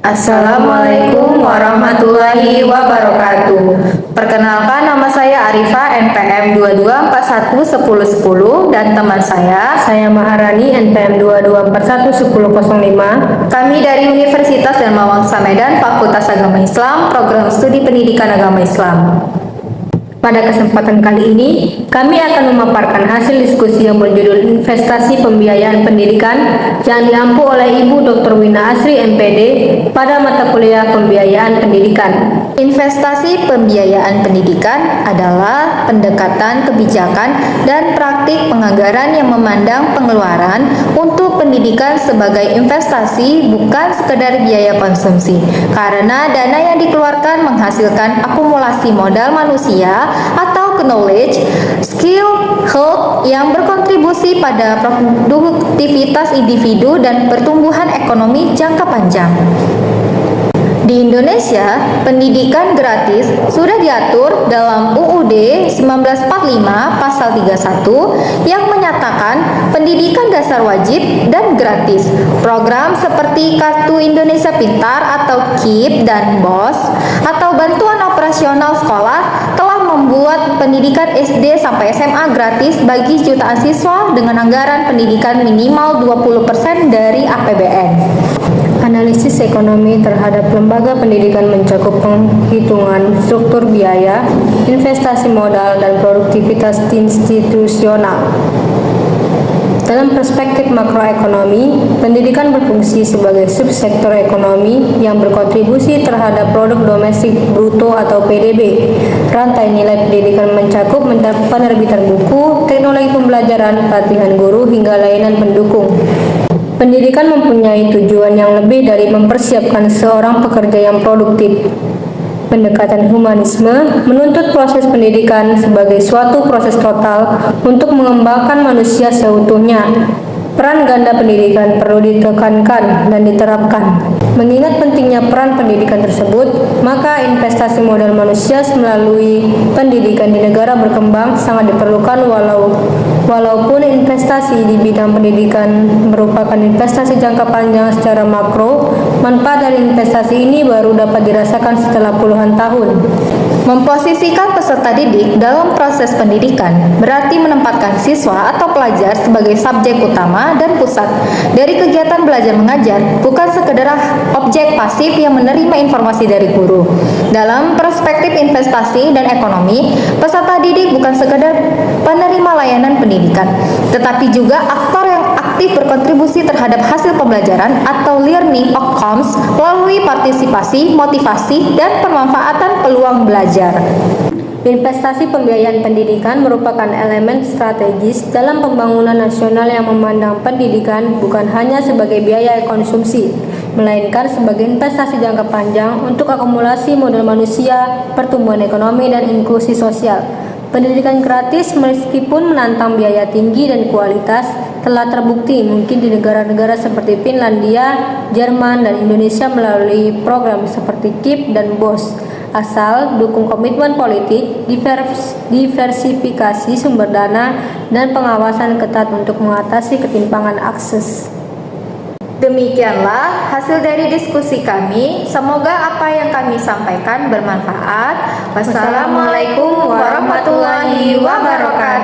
Assalamualaikum warahmatullahi wabarakatuh. Perkenalkan, nama saya Arifa, NPM 22411010, dan teman saya Maharani, NPM 22411005. Kami dari Universitas Dharma Wangsa Medan, Fakultas Agama Islam, Program Studi Pendidikan Agama Islam. Pada kesempatan kali ini, kami akan memaparkan hasil diskusi yang berjudul Investasi Pembiayaan Pendidikan yang diampu oleh Ibu Dr. Wina Asri, MPD, pada mata kuliah Pembiayaan Pendidikan. Investasi pembiayaan pendidikan adalah pendekatan kebijakan dan praktik penganggaran yang memandang pengeluaran untuk pendidikan sebagai investasi, bukan sekedar biaya konsumsi, karena dana yang dikeluarkan menghasilkan akumulasi modal manusia atau knowledge, skill, health yang berkontribusi pada produktivitas individu dan pertumbuhan ekonomi jangka panjang. Di Indonesia, pendidikan gratis sudah diatur dalam UUD 1945 pasal 31 yang menyatakan pendidikan dasar wajib dan gratis. Program seperti Kartu Indonesia Pintar atau KIP dan BOS atau bantuan operasional sekolah telah membuat pendidikan SD sampai SMA gratis bagi jutaan siswa dengan anggaran pendidikan minimal 20% dari APBN. Analisis ekonomi terhadap lembaga pendidikan mencakup penghitungan struktur biaya, investasi modal, dan produktivitas institusional. Dalam perspektif makroekonomi, pendidikan berfungsi sebagai subsektor ekonomi yang berkontribusi terhadap produk domestik bruto atau PDB. Rantai nilai pendidikan mencakup penerbitan buku, teknologi pembelajaran, pelatihan guru, hingga layanan pendukung. Pendidikan mempunyai tujuan yang lebih dari mempersiapkan seorang pekerja yang produktif. Pendekatan humanisme menuntut proses pendidikan sebagai suatu proses total untuk mengembangkan manusia seutuhnya. Peran ganda pendidikan perlu ditekankan dan diterapkan. Mengingat pentingnya peran pendidikan tersebut, maka investasi modal manusia melalui pendidikan di negara berkembang sangat diperlukan. Walaupun investasi di bidang pendidikan merupakan investasi jangka panjang secara makro, manfaat dari investasi ini baru dapat dirasakan setelah puluhan tahun. Memposisikan peserta didik dalam proses pendidikan berarti menempatkan siswa atau pelajar sebagai subjek utama dan pusat dari kegiatan belajar mengajar, bukan sekedar objek pasif yang menerima informasi dari guru. Dalam perspektif investasi dan ekonomi, peserta didik bukan sekedar penerima layanan pendidikan, tetapi juga aktor yang aktif berkontribusi terhadap hasil pembelajaran atau learning outcomes melalui partisipasi, motivasi, dan pemanfaatan peluang belajar. Investasi pembiayaan pendidikan merupakan elemen strategis dalam pembangunan nasional yang memandang pendidikan bukan hanya sebagai biaya konsumsi, melainkan sebagai investasi jangka panjang untuk akumulasi modal manusia, pertumbuhan ekonomi, dan inklusi sosial. Pendidikan gratis meskipun menantang biaya tinggi dan kualitas telah terbukti mungkin di negara-negara seperti Finlandia, Jerman, dan Indonesia melalui program seperti KIP dan BOS. Asal dukung komitmen politik, diversifikasi sumber dana, dan pengawasan ketat untuk mengatasi ketimpangan akses. Demikianlah hasil dari diskusi kami. Semoga apa yang kami sampaikan bermanfaat. Wassalamualaikum warahmatullahi wabarakatuh.